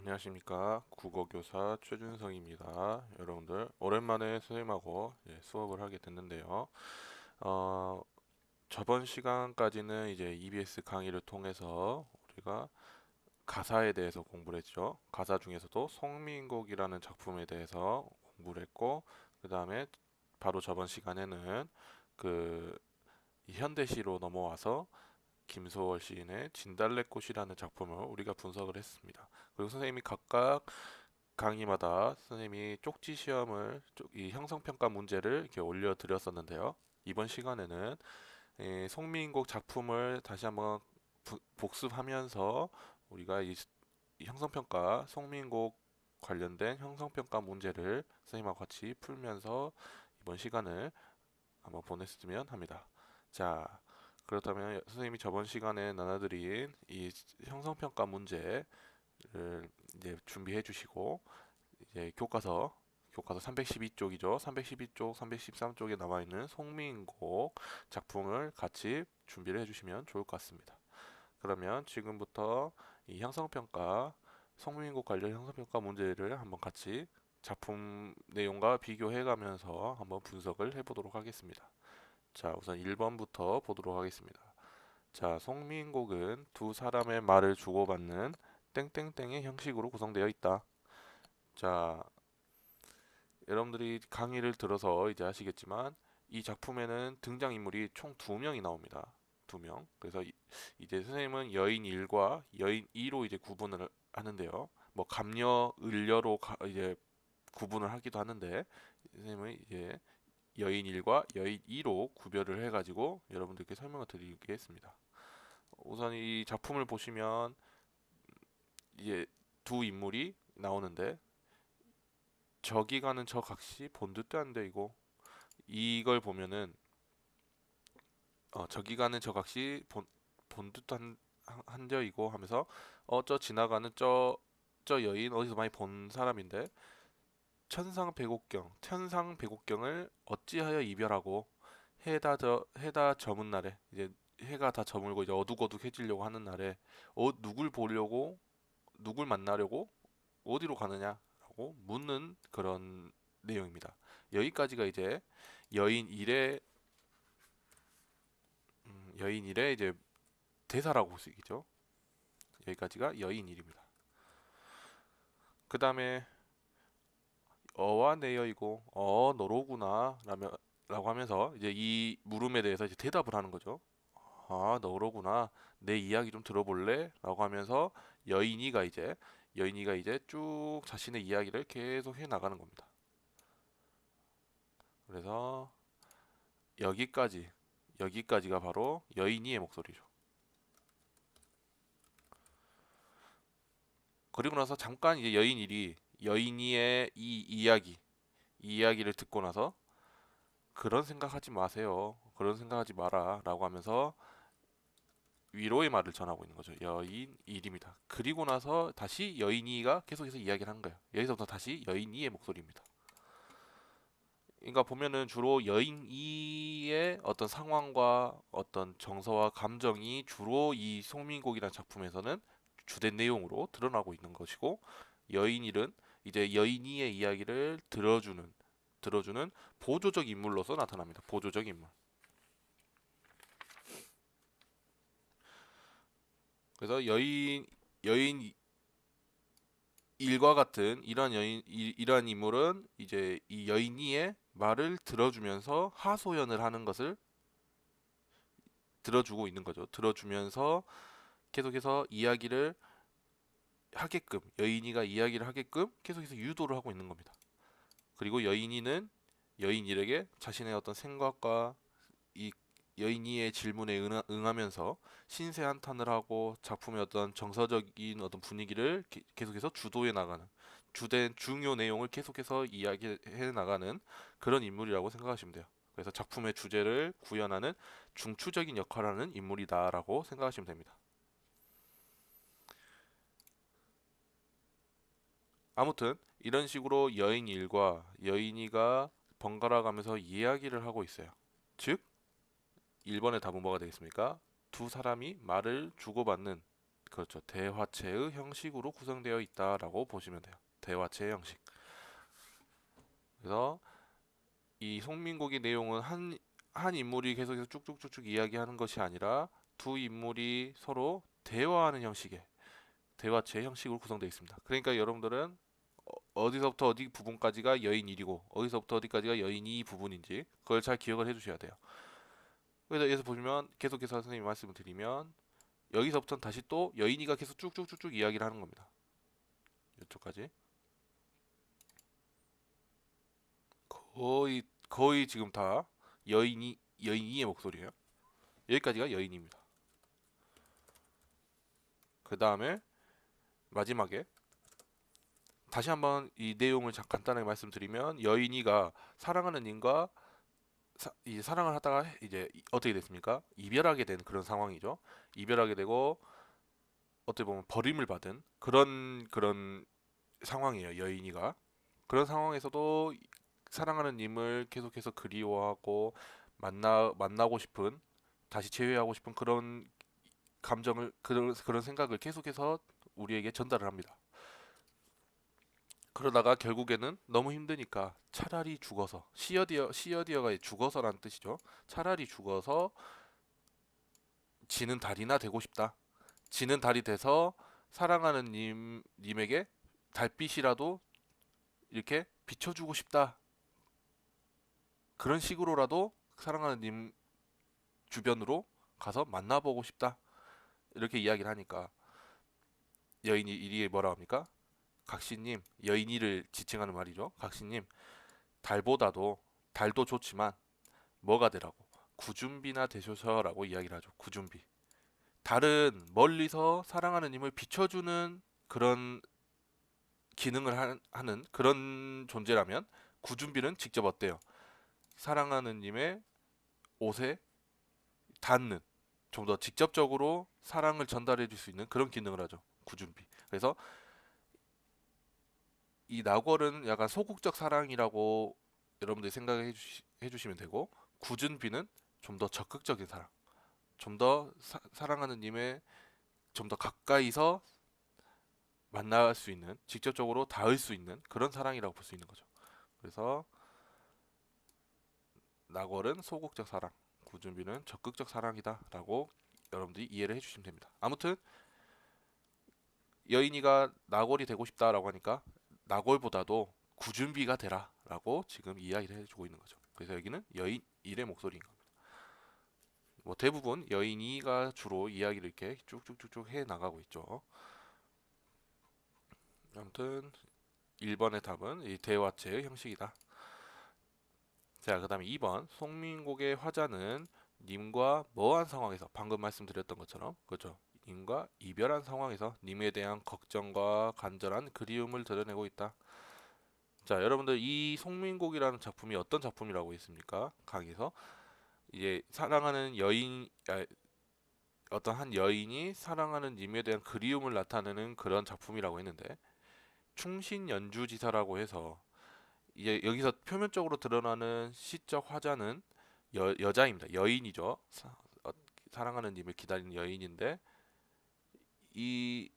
안녕하십니까. 국어교사 최준성입니다. 여러분들 오랜만에 선생님하고 수업을 하게 됐는데요. 어, 저번 시간까지는 이제 EBS 강의를 통해서 우리가 가사에 대해서 공부를 했죠. 가사 중에서도 송민곡이라는 작품에 대해서 공부를 했고, 그 다음에 바로 저번 시간에는 그 현대시로 넘어와서 김소월 시인의 진달래꽃이라는 작품을 우리가 분석을 했습니다. 그리고 선생님이 각각 강의마다 선생님이 쪽지 시험을 이 형성평가 문제를 이렇게 올려드렸었는데요. 이번 시간에는 송민국 작품을 다시 한번 복습하면서 우리가 이 형성평가 송민국 관련된 형성평가 문제를 선생님하고 같이 풀면서 이번 시간을 한번 보냈으면 합니다. 자, 그렇다면 선생님이 저번 시간에 나눠드린 이 형성평가 문제를 이제 준비해 주시고 이제 교과서 312쪽이죠. 312쪽, 313쪽에 나와 있는 송민곡 작품을 같이 준비를 해주시면 좋을 것 같습니다. 그러면 지금부터 이 형성평가, 송민곡 관련 형성평가 문제를 한번 같이 작품 내용과 비교해가면서 한번 분석을 해보도록 하겠습니다. 자, 우선 1번부터 보도록 하겠습니다. 자, 송민곡은 두 사람의 말을 주고받는 땡땡땡의 형식으로 구성되어 있다. 자, 여러분들이 강의를 들어서 이제 아시겠지만 이 작품에는 등장인물이 총 두 명이 나옵니다. 두 명. 그래서 이제 선생님은 여인 1과 여인 2로 이제 구분을 하는데요. 뭐 감녀, 을녀로 이제 구분을 하기도 하는데 선생님은 이제 여인 1과 여인 2로 구별을 해가지고 여러분들께 설명을 드리겠습니다. 우선 이 작품을 보시면 이제 두 인물이 나오는데 저기 가는 저 각시 본 듯도 한데 이걸 보면은 저기 가는 저 각시 본 듯도 한데이고 하면서 저 지나가는 저 여인 어디서 많이 본 사람인데 천상백옥경을 어찌하여 이별하고 해다 저문 날에 이제 해가 다 저물고 이제 어둑어둑해지려고 하는 날에 누굴 보려고 누굴 만나려고 어디로 가느냐라고 묻는 그런 내용입니다. 여기까지가 이제 여인 1의 여인 1의 이제 대사라고 볼 수 있겠죠. 여기까지가 여인 1입니다. 그 다음에 어와 내여이고 너로구나 라고 하면서 이제 이 물음에 대해서 이제 대답을 하는 거죠. 아, 너로구나. 내 이야기 좀 들어볼래? 라고 하면서 여인이가 이제 쭉 자신의 이야기를 계속 해 나가는 겁니다. 그래서 여기까지 여기까지가 바로 여인이의 목소리죠. 그리고 나서 잠깐 이제 여인이의 이 이야기를 듣고 나서 그런 생각하지 마세요. 그런 생각하지 마라라고 하면서 위로의 말을 전하고 있는 거죠. 여인 1입니다. 그리고 나서 다시 여인이가 계속해서 이야기를 하는 거예요. 여기서부터 다시 여인이의 목소리입니다. 그러니까 보면은 주로 여인 이의 어떤 상황과 어떤 정서와 감정이 주로 이 송민곡이라는 작품에서는 주된 내용으로 드러나고 있는 것이고 여인일은 이제 여인이의 이야기를 들어주는 보조적 인물로서 나타납니다. 보조적 인물. 그래서 여인 일과 같은 이러한 인물은 이제 이 여인이의 말을 들어주면서 하소연을 하는 것을 들어주고 있는 거죠. 들어주면서 계속해서 여인이가 이야기를 하게끔 계속해서 유도를 하고 있는 겁니다. 그리고 여인이는 여인일에게 자신의 어떤 생각과 이 여인이의 질문에 응하면서 신세 한탄을 하고 작품의 어떤 정서적인 어떤 분위기를 계속해서 주도해 나가는 주된 중요 내용을 계속해서 이야기해 나가는 그런 인물이라고 생각하시면 돼요. 그래서 작품의 주제를 구현하는 중추적인 역할을 하는 인물이다라고 생각하시면 됩니다. 아무튼 이런 식으로 여인 1과 여인이가 번갈아 가면서 이야기를 하고 있어요. 즉 1번의 답은 뭐가 되겠습니까? 두 사람이 말을 주고받는 그렇죠. 대화체의 형식으로 구성되어 있다라고 보시면 돼요. 대화체의 형식. 그래서 이 송민곡의 내용은 한 인물이 계속해서 쭉쭉쭉쭉 이야기하는 것이 아니라 두 인물이 서로 대화하는 형식의 대화체 형식으로 구성되어 있습니다. 그러니까 여러분들은 어디서부터 어디 부분까지가 여인 1이고 어디서부터 어디까지가 여인 2 부분인지 그걸 잘 기억을 해주셔야 돼요. 그래서 여기서 보시면 계속해서 선생님이 말씀을 드리면 여기서부터는 다시 또 여인 2가 계속 쭉쭉쭉쭉 이야기를 하는 겁니다. 이쪽까지 거의 지금 다 여인 2의 목소리예요. 여기까지가 여인입니다. 그 다음에 마지막에 다시 한번 이 내용을 간단하게 말씀드리면 여인이가 사랑하는 님과 이제 사랑을 하다가 이제 어떻게 됐습니까? 이별하게 된 그런 상황이죠. 이별하게 되고 어떻게 보면 버림을 받은 그런 상황이에요. 여인이가 그런 상황에서도 사랑하는 님을 계속해서 그리워하고 만나고 싶은 다시 재회하고 싶은 그런 감정을 그런 생각을 계속해서 우리에게 전달을 합니다. 그러다가 결국에는 너무 힘드니까 차라리 죽어서 시어디어가 죽어서란 뜻이죠. 차라리 죽어서 지는 달이나 되고 싶다. 지는 달이 돼서 사랑하는 님에게 달빛이라도 이렇게 비춰주고 싶다. 그런 식으로라도 사랑하는 님 주변으로 가서 만나보고 싶다. 이렇게 이야기를 하니까 여인이 이게 뭐라 합니까? 각시님, 여인이를 지칭하는 말이죠. 각시님, 달도 좋지만 뭐가 되라고? 구준비나 되소서라고 이야기를 하죠. 구준비. 달은 멀리서 사랑하는 님을 비춰주는 그런 기능을 하는 그런 존재라면 구준비는 직접 어때요? 사랑하는 님의 옷에 닿는 좀 더 직접적으로 사랑을 전달해 줄 수 있는 그런 기능을 하죠. 구준비. 그래서 이 나궐은 약간 소극적 사랑이라고 여러분들이 생각해 주시면 되고 구준비는 좀 더 적극적인 사랑. 좀 더 사랑하는 님의 좀 더 가까이서 만날 수 있는 직접적으로 닿을 수 있는 그런 사랑이라고 볼 수 있는 거죠. 그래서 나궐은 소극적 사랑, 구준비는 적극적 사랑이다라고 여러분들이 이해를 해주시면 됩니다. 아무튼 여인이가 나골이 되고 싶다라고 하니까 나골보다도 구준비가 되라라고 지금 이야기를 해주고 있는 거죠. 그래서 여기는 여인 1의 목소리인 겁니다. 뭐 대부분 여인이가 주로 이야기를 이렇게 쭉쭉쭉쭉 해 나가고 있죠. 아무튼 1번의 답은 이 대화체의 형식이다. 자, 그 다음에 2번 송민곡의 화자는 님과 뭐한 상황에서 방금 말씀드렸던 것처럼 그렇죠. 님과 이별한 상황에서 님에 대한 걱정과 간절한 그리움을 드러내고 있다. 자, 여러분들 이 송민곡이라는 작품이 어떤 작품이라고 했습니까? 강의에서 이제 사랑하는 어떤 한 여인이 사랑하는 님에 대한 그리움을 나타내는 그런 작품이라고 했는데 충신연주지사라고 해서 이제 여기서 표면적으로 드러나는 시적 화자는 여자입니다. 여인이죠. 사랑하는 님을 기다리는 여인인데 이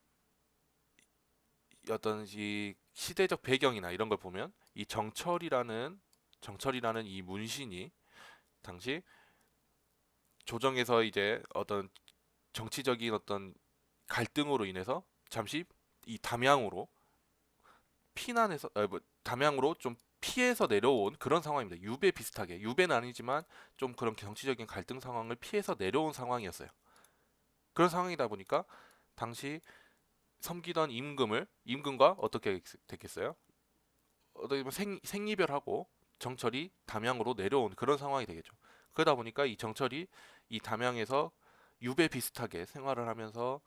어떤 이 시대적 배경이나 이런 걸 보면 이 정철이라는 이 문신이 당시 조정에서 이제 어떤 정치적인 어떤 갈등으로 인해서 잠시 이 담양으로 피난해서 뭐, 담양으로 좀 피해서 내려온 그런 상황입니다. 유배 비슷하게 유배는 아니지만 좀 그런 정치적인 갈등 상황을 피해서 내려온 상황이었어요. 그런 상황이다 보니까 당시 섬기던 임금과 어떻게 됐겠어요? 어떻게 보면 생이별하고 정철이 담양으로 내려온 그런 상황이 되겠죠. 그러다 보니까 이 정철이 이 담양에서 유배 비슷하게 생활을 하면서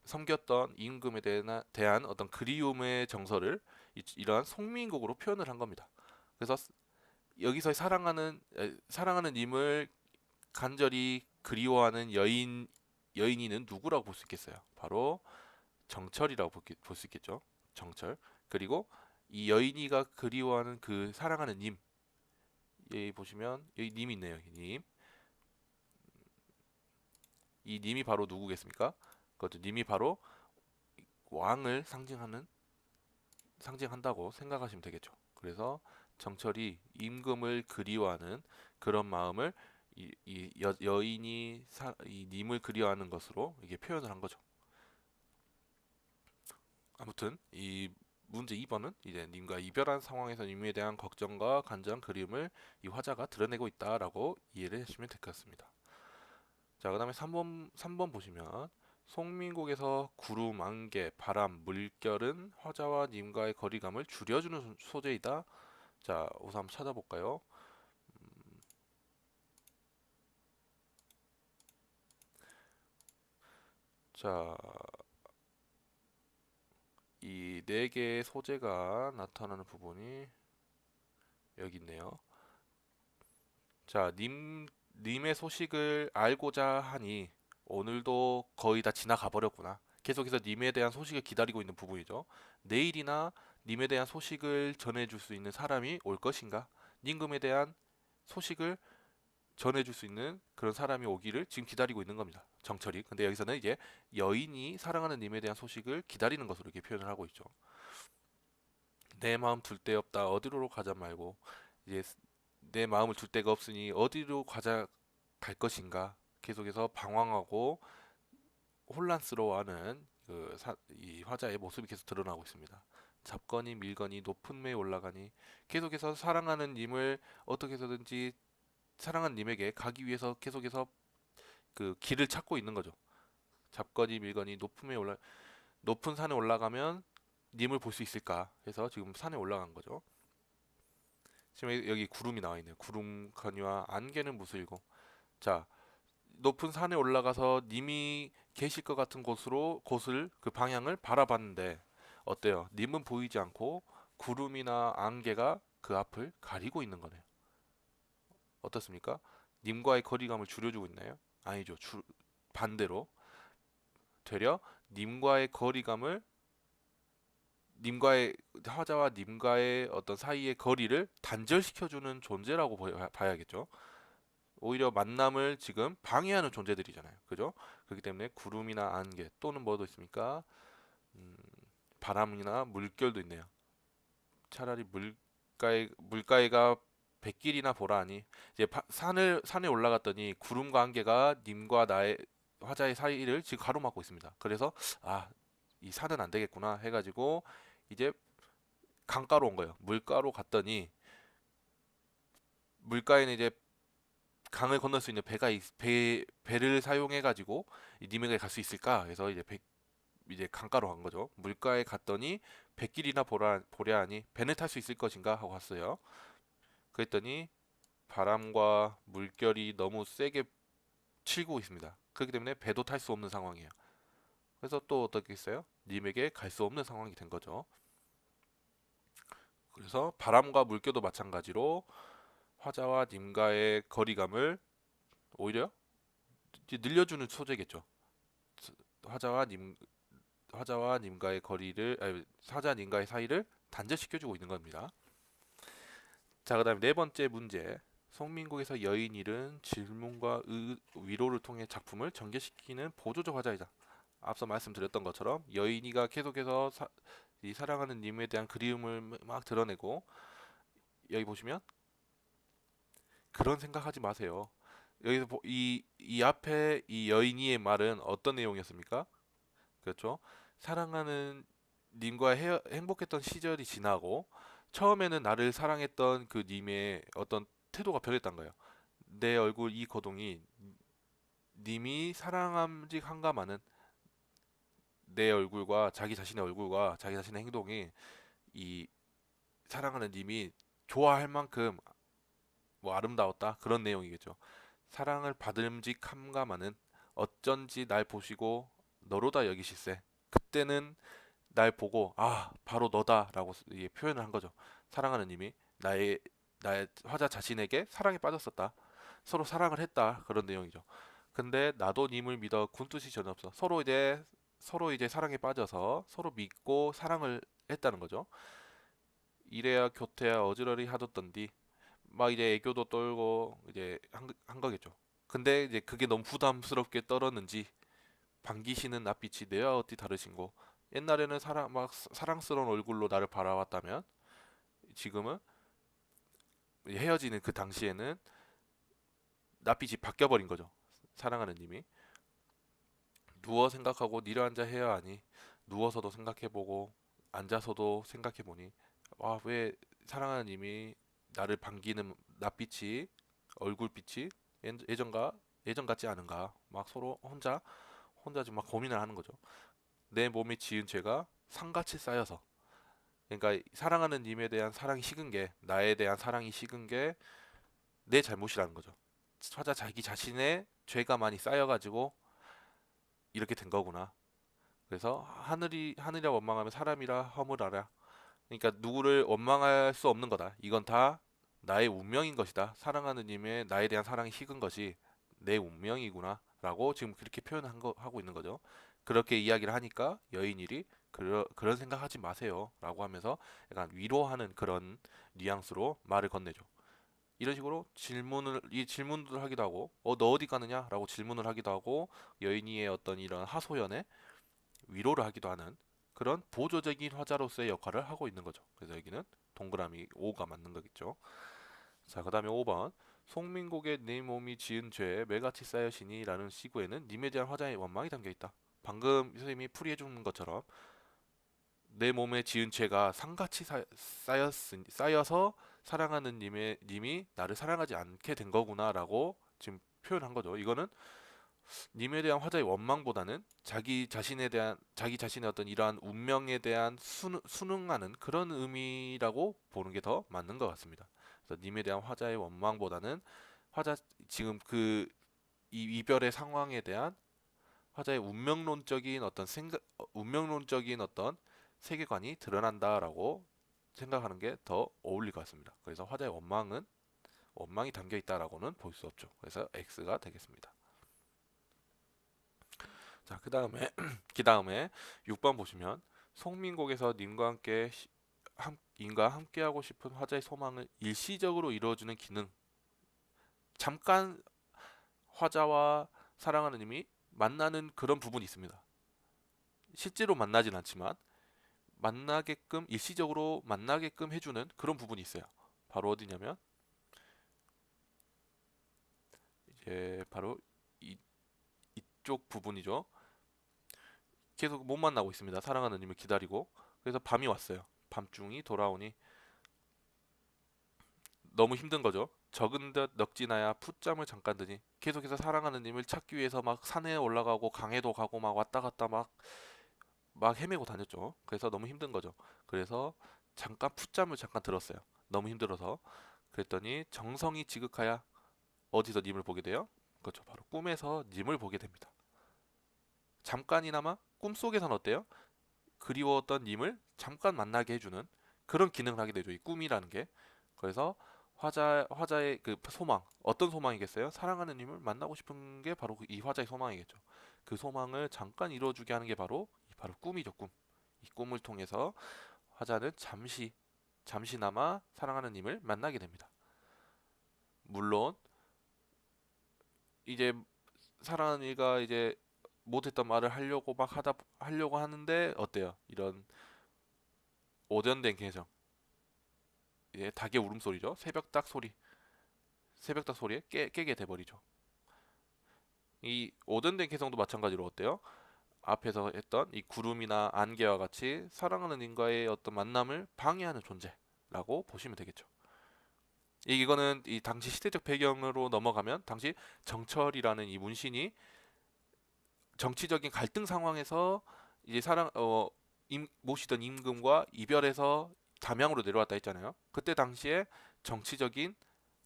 섬겼던 임금에 대한 어떤 그리움의 정서를 이러한 송민곡으로 표현을 한 겁니다. 그래서 여기서 사랑하는 님을 간절히 그리워하는 여인이는 누구라고 볼 수 있겠어요? 바로 정철이라고 볼 수 있겠죠. 정철. 그리고 이 여인이가 그리워하는 그 사랑하는 님. 여기 보시면 여기 님 있네요. 님. 이 님이 바로 누구겠습니까? 그것도 님이 바로 왕을 상징한다고 생각하시면 되겠죠. 그래서 정철이 임금을 그리워하는 그런 마음을 여인이 이 님을 그리워하는 것으로 이게 표현을 한 거죠. 아무튼 이 문제 2번은 이제 님과 이별한 상황에서 님에 대한 걱정과 간절한 그리움을 이 화자가 드러내고 있다라고 이해를 하시면 될 것 같습니다. 자, 그다음에 3번 보시면 송민곡에서 구름, 안개, 바람, 물결은 화자와 님과의 거리감을 줄여주는 소재이다. 자, 우선 한번 찾아볼까요? 자, 이 네 개의 소재가 나타나는 부분이 여기 있네요. 자, 님의 소식을 알고자 하니 오늘도 거의 다 지나가 버렸구나. 계속해서 님에 대한 소식을 기다리고 있는 부분이죠. 내일이나 님에 대한 소식을 전해줄 수 있는 사람이 올 것인가? 임금에 대한 소식을 전해줄 수 있는 그런 사람이 오기를 지금 기다리고 있는 겁니다. 정철이. 근데 여기서는 이제 여인이 사랑하는 님에 대한 소식을 기다리는 것으로 이렇게 표현을 하고 있죠. 내 마음 둘 데 없다. 어디로 가자 말고 이제 내 마음을 둘 데가 없으니 어디로 가자 갈 것인가? 계속해서 방황하고 혼란스러워하는 이 화자의 모습이 계속 드러나고 있습니다. 잡거니 밀거니 높은 매에 올라가니 계속해서 사랑하는 님을 어떻게 해서든지 사랑하는 님에게 가기 위해서 계속해서 그 길을 찾고 있는 거죠. 잡거니 밀거니 높은 산에 올라가면 님을 볼 수 있을까 해서 지금 산에 올라간 거죠. 지금 여기 구름이 나와 있네요. 구름 거니와 안개는 무수이고. 자, 높은 산에 올라가서 님이 계실 것 같은 곳을 그 방향을 바라봤는데 어때요? 님은 보이지 않고 구름이나 안개가 그 앞을 가리고 있는 거네요. 어떻습니까? 님과의 거리감을 줄여주고 있나요? 아니죠. 반대로 되려 님과의 거리감을 님과의 화자와 님과의 어떤 사이의 거리를 단절시켜주는 존재라고 봐야겠죠. 오히려 만남을 지금 방해하는 존재들이잖아요. 그죠? 그렇기 때문에 구름이나 안개 또는 뭐도 있습니까? 음, 바람이나 물결도 있네요. 차라리 물가에가 백길이나 보라하니 이제 산에 올라갔더니 구름과 안개가 님과 나의 화자의 사이를 지금 가로막고 있습니다. 그래서 아, 이 산은 안 되겠구나 해가지고 이제 강가로 온 거예요. 물가로 갔더니 물가에는 이제 강을 건널 수 있는 배를 사용해 가지고 님에게 갈 수 있을까 해서 이제 강가로 간 거죠. 물가에 갔더니 백길이나 보랴 하니 배는 탈 수 있을 것인가 하고 갔어요. 그랬더니 바람과 물결이 너무 세게 치고 있습니다. 그렇기 때문에 배도 탈 수 없는 상황이에요. 그래서 또 어떻게 했어요? 님에게 갈 수 없는 상황이 된 거죠. 그래서 바람과 물결도 마찬가지로 화자와 님과의 거리감을 오히려 이제 늘려주는 소재겠죠. 화자와 님 화자와 님과의 화자 님과의 사이를 단절시켜주고 있는 겁니다. 자, 그다음에 네 번째 문제. 송민국에서 여인 일은 질문과 위로를 통해 작품을 전개시키는 보조적 화자이다. 앞서 말씀드렸던 것처럼 여인이가 계속해서 이 사랑하는 님에 대한 그리움을 막 드러내고 여기 보시면 그런 생각하지 마세요. 여기서 이 앞에 이 여인이의 말은 어떤 내용이었습니까? 그렇죠? 사랑하는 님과 행복했던 시절이 지나고 처음에는 나를 사랑했던 그 님의 어떤 태도가 변했단 거예요. 내 얼굴 이 거동이 님이 사랑함직한가마는 내 얼굴과 자기 자신의 얼굴과 자기 자신의 행동이 이 사랑하는 님이 좋아할 만큼 뭐 아름다웠다 그런 내용이겠죠. 사랑을 받음직함가마는 어쩐지 날 보시고 너로다 여기실세. 그때는 날 보고 아 바로 너다라고 표현을 한 거죠. 사랑하는 님이 나의 화자 자신에게 사랑에 빠졌었다. 서로 사랑을 했다 그런 내용이죠. 근데 나도 님을 믿어 군뜻이 전혀 없어. 서로 이제 사랑에 빠져서 서로 믿고 사랑을 했다는 거죠. 이래야 교태야 어지러리 하뒀던디 막 이제 애교도 떨고 이제 한 거겠죠. 근데 이제 그게 너무 부담스럽게 떨었는지 반기시는 낯빛이 내와 어찌 다르신고. 옛날에는 사랑스러운 얼굴로 나를 바라왔다면 지금은 헤어지는 그 당시에는 낯빛이 바뀌어버린 거죠. 사랑하는 님이 누워 생각하고 내려앉아 해야 하니 누워서도 생각해보고 앉아서도 생각해보니 왜 사랑하는 님이 나를 반기는 낯빛이 얼굴빛이 예전 같지 않은가 막 서로 혼자 지금 막 고민을 하는 거죠. 내 몸에 지은 죄가 산같이 쌓여서 그러니까 사랑하는 님에 대한 사랑이 식은 게 나에 대한 사랑이 식은 게 내 잘못이라는 거죠. 찾아 자기 자신의 죄가 많이 쌓여가지고 이렇게 된 거구나. 그래서 하늘이라 원망하면 사람이라 허물하라. 그러니까 누구를 원망할 수 없는 거다. 이건 다 나의 운명인 것이다. 사랑하는 님의 나에 대한 사랑이 식은 것이 내 운명이구나라고 지금 그렇게 하고 있는 거죠. 그렇게 이야기를 하니까 여인일이 그런 생각하지 마세요라고 하면서 약간 위로하는 그런 뉘앙스로 말을 건네죠. 이런 식으로 질문을 하기도 하고, 너 어디 가느냐라고 질문을 하기도 하고, 여인이의 어떤 이런 하소연에 위로를 하기도 하는 그런 보조적인 화자로서의 역할을 하고 있는 거죠. 그래서 여기는 동그라미 5가 맞는 거겠죠. 자, 그 다음에 5번. 송민곡의 내 몸이 지은 죄에 매같이 쌓여시니 라는 시구에는 님에 대한 화자의 원망이 담겨있다. 방금 선생님이 풀이해 주는 것처럼 내 몸에 지은 죄가 산같이 쌓여서 사랑하는 님이 나를 사랑하지 않게 된 거구나라고 지금 표현한 거죠. 이거는 님에 대한 화자의 원망보다는 자기 자신의 어떤 이러한 운명에 대한 순응하는 그런 의미라고 보는 게 더 맞는 것 같습니다. 그래서 님에 대한 화자의 원망보다는 화자 지금 이 이별의 상황에 대한 화자의 운명론적인 어떤 세계관이 드러난다라고 생각하는 게 더 어울릴 것 같습니다. 그래서 화자의 원망이 담겨 있다라고는 볼 수 없죠. 그래서 X가 되겠습니다. 자, 그 다음에 6번 보시면 송민곡에서 님과 함께하고 싶은 화자의 소망을 일시적으로 이루어주는 기능. 잠깐 화자와 사랑하는 님이 만나는 그런 부분이 있습니다. 실제로 만나진 않지만 일시적으로 만나게끔 해주는 그런 부분이 있어요. 바로 어디냐면 이제 바로 이쪽 부분이죠. 계속 못 만나고 있습니다. 사랑하는 님을 기다리고. 그래서 밤이 왔어요. 밤중이 돌아오니 너무 힘든 거죠. 적은 듯 넋지나야 풋잠을 잠깐 드니 계속해서 사랑하는 님을 찾기 위해서 막 산에 올라가고 강에도 가고 막 왔다 갔다 막 헤매고 다녔죠. 그래서 너무 힘든 거죠. 그래서 풋잠을 잠깐 들었어요. 너무 힘들어서. 그랬더니 정성이 지극하야 어디서 님을 보게 돼요? 그렇죠. 바로 꿈에서 님을 보게 됩니다. 잠깐이나마 꿈속에선 어때요? 그리웠던 님을 잠깐 만나게 해주는 그런 기능을 하게 되죠. 이 꿈이라는 게. 그래서 화자의 그 소망, 어떤 소망이겠어요? 사랑하는 님을 만나고 싶은 게 바로 이 화자의 소망이겠죠. 그 소망을 잠깐 이루어주게 하는 게 바로 꿈이죠, 꿈. 이 꿈을 통해서 화자는 잠시나마 사랑하는 님을 만나게 됩니다. 물론 이제 사랑하는 이가 이제 못했던 말을 하려고 하는데 어때요? 이런 오전된 개성, 이제 닭의 울음소리죠. 새벽닭 소리에 깨게 돼버리죠. 이 오전된 개성도 마찬가지로 어때요? 앞에서 했던 이 구름이나 안개와 같이 사랑하는 인과의 어떤 만남을 방해하는 존재라고 보시면 되겠죠. 이거는 이 당시 시대적 배경으로 넘어가면 당시 정철이라는 이 문신이 정치적인 갈등 상황에서 이제 모시던 임금과 이별해서 담양으로 내려왔다 했잖아요. 그때 당시에 정치적인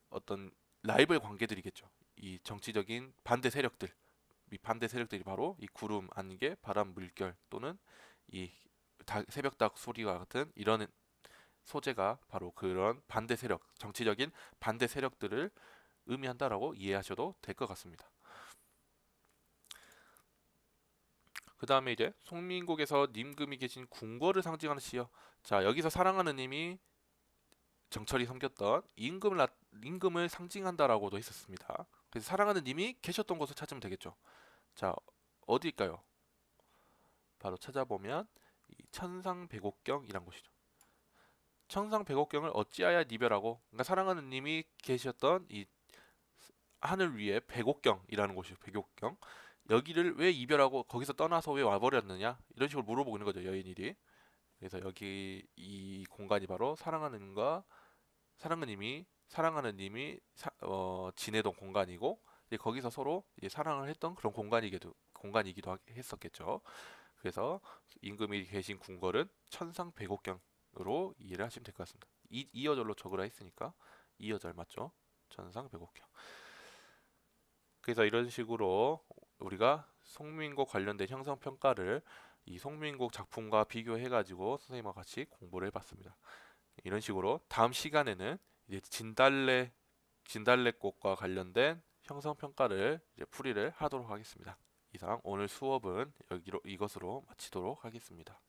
어떤 라이벌 관계들이겠죠. 이 정치적인 이 반대 세력들이 바로 이 구름, 안개, 바람, 물결 또는 이 새벽닭 소리와 같은 이런 소재가 바로 그런 정치적인 반대 세력들을 의미한다라고 이해하셔도 될 것 같습니다. 그 다음에 이제 송민곡에서 님금이 계신 궁궐을 상징하는 시여. 자, 여기서 사랑하는 님이 정철이 섬겼던 임금을 상징한다라고도 했었습니다. 그래서 사랑하는 님이 계셨던 곳을 찾으면 되겠죠. 자, 어디일까요? 바로 찾아보면 이 천상백옥경이란 곳이죠. 천상백옥경을 어찌하여 이별하고, 그러니까 사랑하는 님이 계셨던 이 하늘 위에 백옥경이라는 곳이죠. 백옥경. 여기를 왜 이별하고 거기서 떠나서 왜 와버렸느냐? 이런 식으로 물어보고 있는 거죠, 여인일이. 그래서 여기 이 공간이 바로 사랑하는 님이 지내던 공간이고, 이제 거기서 서로 이제 사랑을 했던 그런 공간이기도 했었겠죠. 그래서 임금이 계신 궁궐은 천상백옥경으로 이해를 하시면 될 것 같습니다. 이어절로 적으라 했으니까 이어절 맞죠? 천상백옥경. 그래서 이런 식으로 우리가 송민곡 관련된 형성평가를 이 송민곡 작품과 비교해가지고 선생님과 같이 공부를 해봤습니다. 이런 식으로 다음 시간에는 이제 진달래꽃과 관련된 형성평가를 이제 풀이를 하도록 하겠습니다. 이상 오늘 수업은 이것으로 마치도록 하겠습니다.